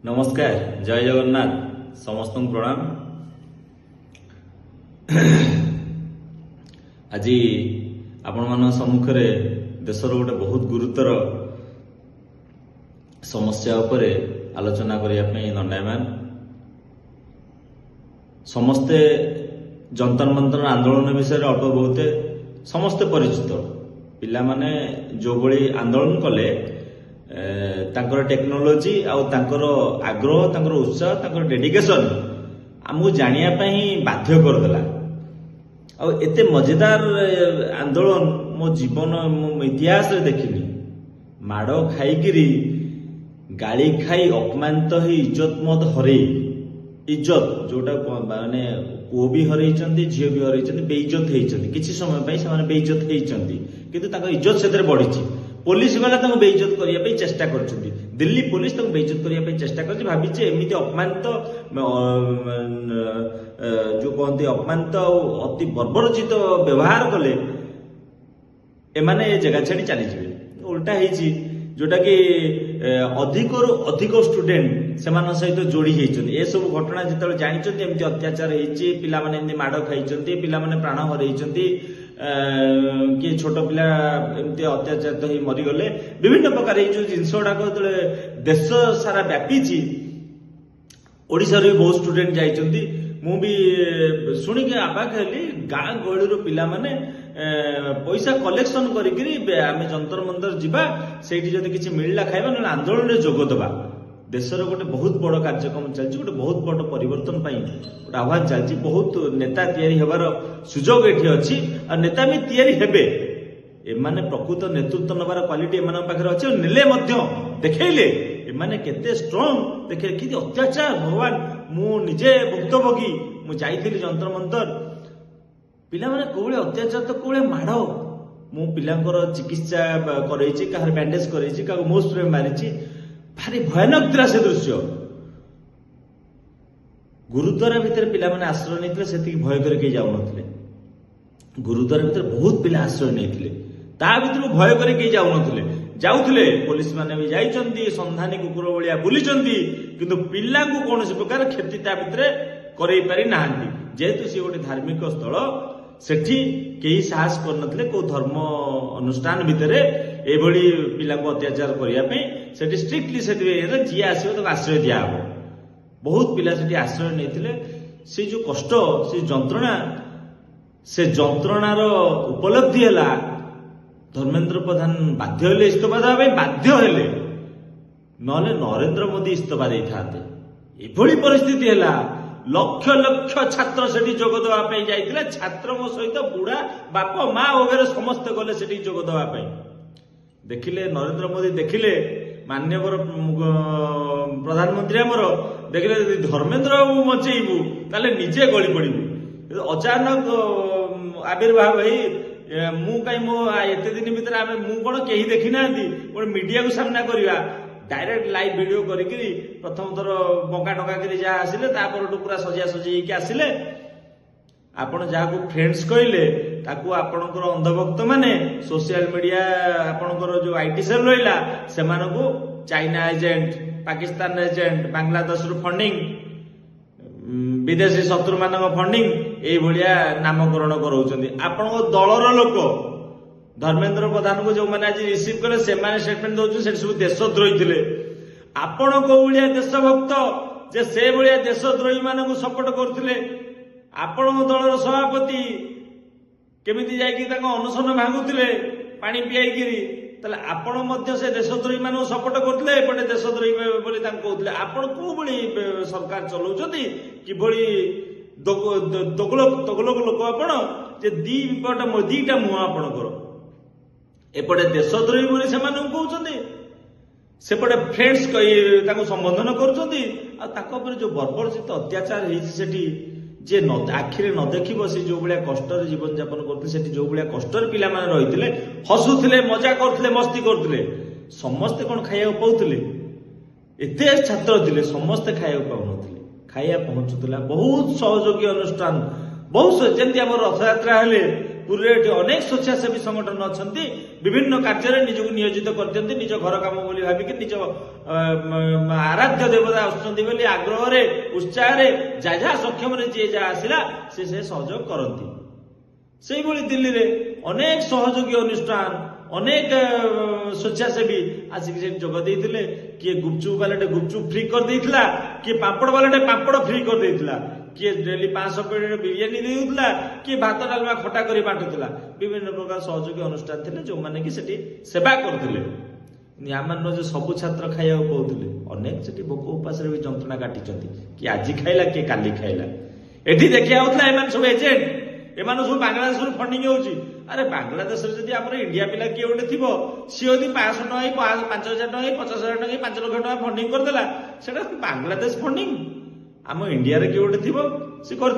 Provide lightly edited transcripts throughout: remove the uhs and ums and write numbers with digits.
नमस्कार जय जगन्नाथ समस्त प्रणाम। आज आपण मान सम्मुख देशर गोटे बहुत गुरुतर समस्या उपरे आलोचना करने दंडायमान। समस्ते जंतर मंतर आंदोलन विषय अल्प बहुत समस्ते परिचित। पिला माने जो बड़ी आंदोलन कले तांकर टेक्नोलोजी आउ तांकर आग्रह तांकर उत्साह तांकर डेडिकेशन आमको जानिया पई बाध्य करदेला। आउ एते मजेदार आंदोलन मो जीवन मो इतिहास रे देखिनी। माड़ खाईकिरी गाली खाई अपमानित ही इज्जत मत हरई इज्जत जोटा माने पुओ भी हरई झील भी हरई बेइज्जत होती किसी समय से बेइज्जत होती किंतु तांकर इज्जत से बढ़ी। पुलिस वाला बेइज्जत करने चेष्टा कर दिल्ली पुलिस बेइज्जत करने चेष्टा कर भावी एमती अपमानित जो कहते अपमानित अति बर्बरचित व्यवहार कले एमाने जगह छाड़ी चलीजे। उल्टा होती जोटा कि अधिक अधिक स्टूडेंट से सहित जोड़ी होती ए सब घटना जो जानते एमती अत्याचार होती पिला माने माड़ खाई पिला माने प्राण हरई किए छोट पिला एमती अत्याचारित हो मरीगले विभिन्न प्रकार जो जिनस गुड़ाक जो देश सारा व्यापी ओडिशा भी बहुत स्टूडेंट जाइछन्ति। मु भी शुणिक आबाक हेली गाँ गहली पिला माने पैसा कलेक्शन करिकिरी आमे जंतर मंतर जिबा सेठी जदि किछि मिलला खाइबा न आंदोलन रे जोग देबा। देशर गोटे बहुत बड़ कार्यक्रम चलछि गोटे बहुत बड़ परिवर्तन पाई गोटे आह्वान चलछि। बहुत नेता तैयारी हेबार सुजोग एठी अछि आ नेता भी तैयारी हेबे। एमाने प्रकृत नेतृत्व नबार क्वालिटी एमान पाखरे अछि नेले मध्य देखैले एमाने केते स्ट्रांग देखे कि अत्याचार भगवान मु निजे भुक्तभोगी मु जाइथिली जंतर मंतर पिला माने कोळे अत्याचार तो कोळे माड़ मु पिलांकर चिकित्सा करैछि काहर बैंडेज करैछि का मोस्ट रे मारिछि भारी भयानक थिला से दृश्य। गुरुद्वारा भितर पिला माने आश्रय नैथिले सेति भय करके जाउ नथिले। गुरुद्वारा भितर बहुत पिला आश्रय नैथिले ता भितर भय करके जाउ नथिले जाउथिले पुलिस माने भी जाइचंती संधानी कुकुर भलिया बुलिचंती किंतु पिला को कोनोसी प्रकार क्षति ता भितर करई पारि नाहंती। जेहेतु सी गोटे धार्मिक स्थल सेठी केही साहस करनथिले को धर्म अनुष्ठान भितर एभली पिला को अत्याचार करिया पे सेठी स्ट्रिक्टली सेठी जी आसीबो तो आश्रय दिया हो। बहुत पिला सेठी आश्रय नैथिले से जो कष्ट से जंत्रणार उपलब्धि हैला धर्मेंद्र प्रधान बाध्य हेले इस्तफा देवा बाध्य हेले नले नरेंद्र मोदी इस्तफा दे थाते। एभली परिस्थिति हैला लक्ष लक्ष छात्र सेठी जोग देवा पे जाइतिले छात्र सहित बुढ़ा बाप माँ वगैरह समस्त गले सेठी जोग देवा पे देखिले नरेंद्र मोदी देखिले मान्यवर प्रधानमंत्री आमर देखिले धर्मेंद्र बाबू बचेबू ताले निजे गली पड़ू अचानक आविर्भाव है मु कहीं मो एते दिन भितर आमे मु कोन केही देखि नांती कोन मीडिया को सामना करिवा डायरेक्ट लाइव वीडियो करिकरी प्रथम थर बंका टका करी जा आसिले तापर पूरा सजिया सजी के आसिले आपण जाको फ्रेंड्स कहले ताकू आपणकर अंधभक्त माने सोशल मीडिया आपणकर जो आईटी सेल रहिला सेमानकू China agent Pakistan agent Bangladesh रु फंडिंग विदेशी शत्रु मानक फंडिंग ए भलिया नामकरण कराउछन्ती। आपण दलर लोक धर्मेंद्र प्रधान को जो मैंने आज रिसीव कले से स्टेटमेंट दौर से सब देशद्रोही थे। आपण को भाया देशभक्त जे से भाया देशद्रोही मान सपोर्ट करते आपण दलर सभापति केमिति जाइकी अनशन भांगुले पानी पियाई आपण से देशद्रोही मान सपोर्ट करते एपटे देशद्रोही बोली कहते आपण को सरकार चलाउछन्ती किभली तगलोक लोक आपण जे दीपट दीटा मुह आपणकर एपटे देशद्रोही बोली से कहते सेपटे फ्रेंड्स संबोधन कर जो बर्बरचित अत्याचार होती जे आखिरे न देखिब से जो भाया कष्ट जीवन यापन करते जो भाया कष्ट पिला माने रहिथिले हसुथिले मजा करथिले मस्ती करथिले समस्ते कौन खाइया पाउथिले एते छात्र थिले समस्ते खाइया पाउनथिले खाइया पहुंचुथिला बहुत सहयोगी अनुष्ठान बहुत जंती हमर रथ यात्रा हेले पुरी अनेक स्वेच्छासेवी संगठन अच्छा विभिन्न कार्य निजक नियोजित कर निज घर कम बोली भाविक निज आराध्य देवता आसुँच आग्रह उत्साह जहाँ सक्षम जी जहाँ आसला से सहयोग करती से दिल्ली रे अनेक सहयोगी अनुष्ठान अनेक स्वेच्छासेवी आसिक जोग देते किए गुपचुप वाले गुपचुप फ्री कर देता किए पापड़ वाले पापड़ फ्री कर देता किए डेली 500 प्लेट बिरियानी देउला किए भात डालमा खटा करी बांटुला विभिन्न प्रकार सहयोगी अनुष्ठान थे जो माने कि सेठी सेवा करते आम जो सब छात्र खाइबा कहते अनेक से भोक उपास भी जंत्रणा काटी कि आज खाइला किए काली खाइला एठी देखिया होतला एमान सब एजेंट एमान सब बांग्लादेश फंडिंग होची अरे बांग्लादेश जदि आम इंडिया पिला किए गोटे थी सी यदि 500 टका 5000 टका 50,000 टका 5 लाख टका फंडिंग करदेला सेटा बांग्लादेश फंडिंग आम इंडिया किए गोटे थी सी कर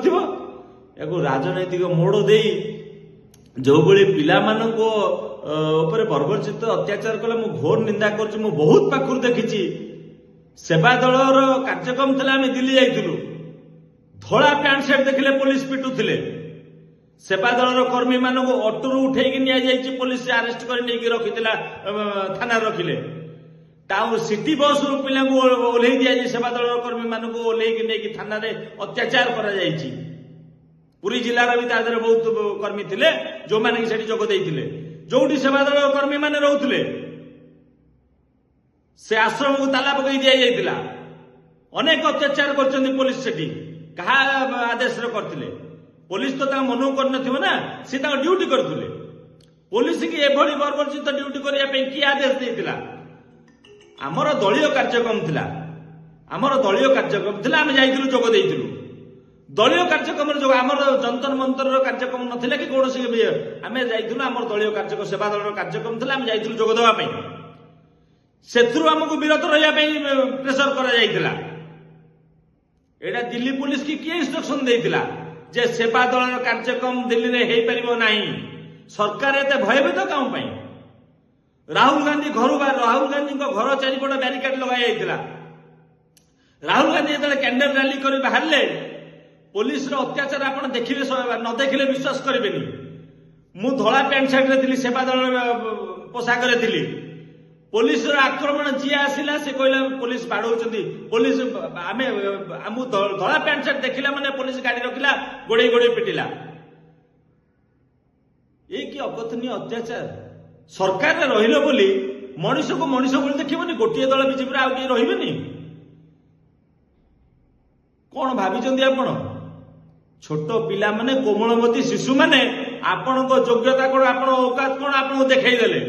राजनैतिक मोड़ दे जो भाई पिला बर्बरचित अत्याचार कले मु घोर निंदा कर बहुत पाखु देखी सेवा दलर कार्यक्रम थे आम दिल्ली जाइलु धड़ा पैंट सार्ट देखिले पुलिस पिटुले सेवा दलर कर्मी मान अटोरू उठे पुलिस आरेस्ट कर रखी थाना रखिले टाउन सिटी बस रु पिला ओह्लई दि सेवा दलर कर्मी मान ओह्लैक थाना अत्याचार कर पुरी जिलार भी तादर बहुत कर्मी थे जो मैंने जोग देते जो सेवा दल कर्मी मैंने रोते से आश्रम को ताला पकई दि जाइए अनेक अत्याचार कर पुलिस सेठी कहा आदेश करते पुलिस तो मन कर ना सी ड्यूटी करते पुलिस की एभली बर्बरचित ड्यूटी करने किए आदेश देता आमर दलीय कार्यक्रम थिला आमर दलीय कार्यक्रम थिला आम जाइलु जोग देइलु दलीय कार्यक्रम जो आमर जंतर मंतर कार्यक्रम नथिला कि कौन आम जाइलु आमर दलीय कार्यक्रम सेवा दल कार्यक्रम थिला आम जाइलु जोग देवा पई सेथुरु हमकु विरत रहिया पई प्रेशर करा जाइतिला एटा दिल्ली पुलिस की किए इंस्ट्रक्शन देइतिला जे सेवा दल कार्यक्रम दिल्ली रे हेई परिबो नाही सरकार एते भयभीत काम पई राहुल गांधी राहुल गांधी घर चारिपट ब्यारिकेड लगा राहुल गांधी जो कैंडल रैली कर बाहर पुलिस अत्याचार आप देखिए न देखिले विश्वास करेंगे मु धला पैंट सार्ट थी सेवा दल पोशाक थी पुलिस आक्रमण जी आसला से कहला पुलिस बाड़ौं पुलिस आम धला पैंट सार्ट देखला माने पुलिस गाड़ी रखिला गोड़े गोड़े पिटिला ये कि अकथनीय अत्याचार सरकार रहिलो बोली मनीष को मनीष बोली देखिबनी गोटे दल बीजेपी आउ किए रहिबेनी कौन भाभी आपण छोट पिला माने कोमलमती शिशु माने आपण योग्यता कौन आपण औकात कौन आपको देखई देले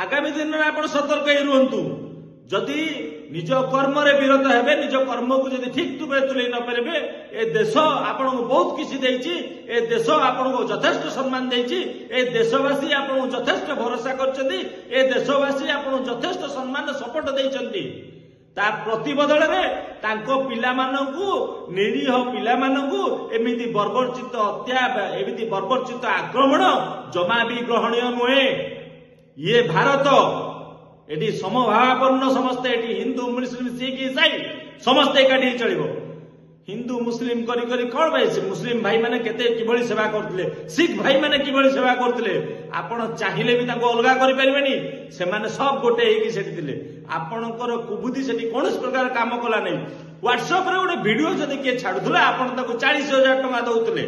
आगामी दिन में आप सतर्क ही रुहतु जदि निज कर्म विरत हेबे निज कर्म को जदि ठीक रूप तुले न पारे ए देश आपन को बहुत किसी देछि ए देश आपन को यथेष्ट सम्मान देछि ए देशवासी आपन को यथेष्ट भरोसा करछथि ए देशवासी आपन को यथेष्ट सम्मान सपोर्ट देछथि ता प्रतिबदल रे तांको पिला मानकू निरीह पिला मानकू एमिति बर्बरचित हत्या एमिति बर्बरचित आक्रमण जमा भी ग्रहणीय नुहे ये भारत एटी समभावापन्न समस्ते एटी हिंदू मुस्लिम सिख ईसाई समस्ते एकाठी चलिबो हिंदू मुस्लिम करी करी कौन भाई मुस्लिम भाई माने केते किभली सेवा करथिले सिख भाई माने किभली सेवा करथिले आपण चाहिले भी ताको अलगा करि परिबेनी से माने सब गोटे हेकी सेठी थिले आपणकर कुबुद्धि सेठी कोनस प्रकार काम कला नै व्हाट्सएप रे गोटे वीडियो जदि के छाडुथला आपण ताको 40,000 टका दउथिले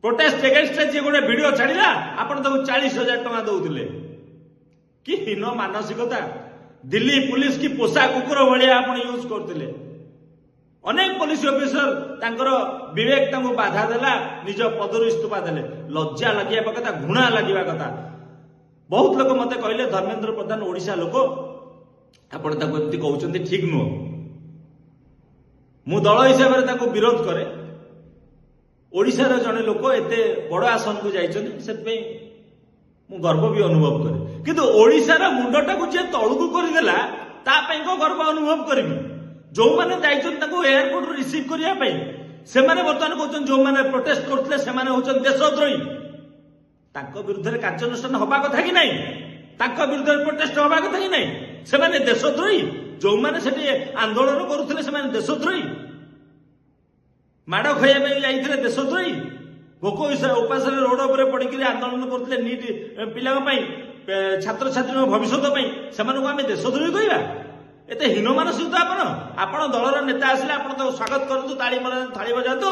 प्रोटेस्ट अगेंस्ट जे गोटे वीडियो छाडिला आपण ताको 40,000 टका दउथिले कि हीन मानसिकता दिल्ली पुलिस की पोषा कुकुर भाया आप यूज करते अनेक पुलिस ऑफिसर तांकर विवेक तांको बाधा देला निज पदरु इस्तीफा देले लज्जा लगे कथा घृणा लगे कथा बहुत लोग मत कहले धर्मेंद्र प्रधान ओडिशा लोक आपण ताको एमती कहउचंती ठीक नुह मु दल हिसाब से विरोध करे ओडिशार जड़े लोक एते बड़ आसन को जाइछन्ती सेतपे मु गर्व भी अनुभव करे किंतु ओडिशार मुंडटा को जे तळुकु करदेला ता पई को गर्व अनुभव करबी जो माने जाइछन ताको एयरपोर्ट रिसीव करिया पई से माने वर्तमान कहउछन जो माने प्रोटेस्ट करथले से माने होछन देशद्रोही ताको विरुद्ध कार्यानुष्ठान होबा कथा कि नहीं ताको विरुद्ध प्रोटेस्ट होबा कथा कि नहीं से माने देशद्रोही जो माने सेठी आंदोलन करूथले से माने देशद्रोही माड़ खाइबा पई जाइथले देशद्रोही ଭୋକ ଉପାସରେ ରୋଡ ଉପରେ ପଡିକି ଆନ୍ଦୋଳନ କରୁଥିଲେ ନିଟ୍ ପିଲାଙ୍କ ପାଇଁ ଛାତ୍ରଛାତ୍ରୀଙ୍କ ଭବିଷ୍ୟତ ପାଇଁ ସେମାନଙ୍କୁ ଆମେ ଦେଶଦ୍ରୋହୀ କହିବା? ଏତେ ହୀନ ମାନସିକତା ଆପଣ ଦଳର ନେତା ଆସିଲେ ଆପଣ ତାକୁ ସ୍ୱାଗତ କରନ୍ତୁ, ଥାଳି ବଜାନ୍ତୁ,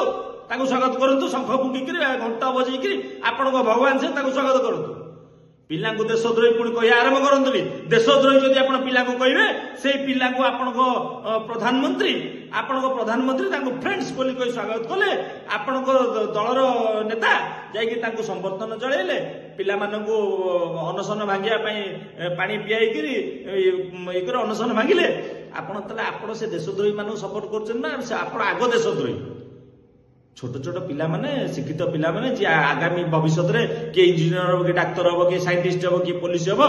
ତାଙ୍କୁ ସ୍ୱାଗତ କରନ୍ତୁ, ଶଙ୍ଖ ଫୁଙ୍କିକିରି ଘଣ୍ଟ ବଜେଇକିରି ଆପଣଙ୍କ ଭଗବାନ ସେ ତାକୁ ସ୍ୱାଗତ କରନ୍ତୁ। ପିଲାଙ୍କୁ ଦେଶଦ୍ରୋହୀ ପୁଣି କହିବା ଆରମ୍ଭ କରନ୍ତୁନି। ଦେଶଦ୍ରୋହୀ ଯଦି ଆପଣ ପିଲାଙ୍କୁ କହିବେ, ସେଇ ପିଲାଙ୍କୁ ଆପଣଙ୍କ ପ୍ରଧାନମନ୍ତ୍ରୀ ତାଙ୍କୁ ଫ୍ରେଣ୍ଡସ୍ ବୋଲି କହି ସ୍ୱାଗତ କଲେ, ଆପଣଙ୍କ ଦଳର ନେତା ଯାଇକି ତାଙ୍କୁ ସମ୍ବର୍ଦ୍ଧନା ଜଣାଇଲେ, ପିଲାମାନଙ୍କୁ ଅନଶନ ଭାଙ୍ଗିବା ପାଇଁ ପାଣି ପିଆଇକିରି ଅନଶନ ଭାଙ୍ଗିଲେ। ଆପଣ ସେ ଦେଶଦ୍ରୋହୀ ମାନଙ୍କୁ ସପୋର୍ଟ କରୁଛନ୍ତି ନା ଆପଣ ଆଗ ଦେଶଦ୍ରୋହୀ? ଛୋଟ ଛୋଟ ପିଲାମାନେ, ଶିକ୍ଷିତ ପିଲାମାନେ ଯିଏ ଆଗାମୀ ଭବିଷ୍ୟତରେ କିଏ ଇଞ୍ଜିନିୟର ହବ, କିଏ ଡାକ୍ତର ହବ, କିଏ ସାଇଣ୍ଟିଷ୍ଟ ହବ, କିଏ ପୋଲିସ ହବ,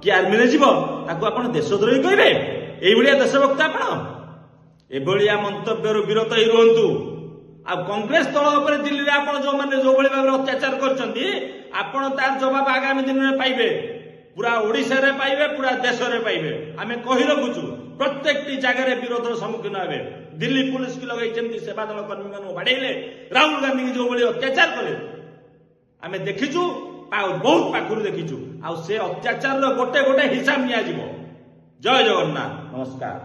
କିଏ ଆର୍ମିରେ ଯିବ, ତାକୁ ଆପଣ ଦେଶଦ୍ରୋହୀ କହିବେ? ଏଇଭଳିଆ ଦେଶଭକ୍ତ ଆପଣ? ଏଭଳିଆ ମନ୍ତବ୍ୟରୁ ବିରତ ହେଇ ରୁହନ୍ତୁ। ଆଉ କଂଗ୍ରେସ ଦଳ ଉପରେ ଦିଲ୍ଲୀରେ ଆପଣ ଯୋଉମାନେ ଯୋଉଭଳି ଭାବରେ ଅତ୍ୟାଚାର କରିଛନ୍ତି, ଆପଣ ତାର ଜବାବ ଆଗାମୀ ଦିନରେ ପାଇବେ। ପୁରା ଓଡ଼ିଶାରେ ପାଇବେ, ପୁରା ଦେଶରେ ପାଇବେ। ଆମେ କହି ରଖୁଛୁ, ପ୍ରତ୍ୟେକଟି ଜାଗାରେ ବିରୋଧର ସମ୍ମୁଖୀନ ହେବେ। ଦିଲ୍ଲୀ ପୁଲିସକୁ ଲଗାଇ ଯେମିତି ସେବା ଦଳ କର୍ମୀମାନଙ୍କୁ ବାଡେଇଲେ, ରାହୁଲ ଗାନ୍ଧୀଙ୍କୁ ଯୋଉଭଳି ଅତ୍ୟାଚାର କଲେ ଆମେ ଦେଖିଛୁ, ବହୁତ ପାଖରୁ ଦେଖିଛୁ। ଆଉ ସେ ଅତ୍ୟାଚାରର ଗୋଟେ ଗୋଟେ ହିସାବ ନିଆଯିବ। ଜୟ ଜଗନ୍ନାଥ, ନମସ୍କାର।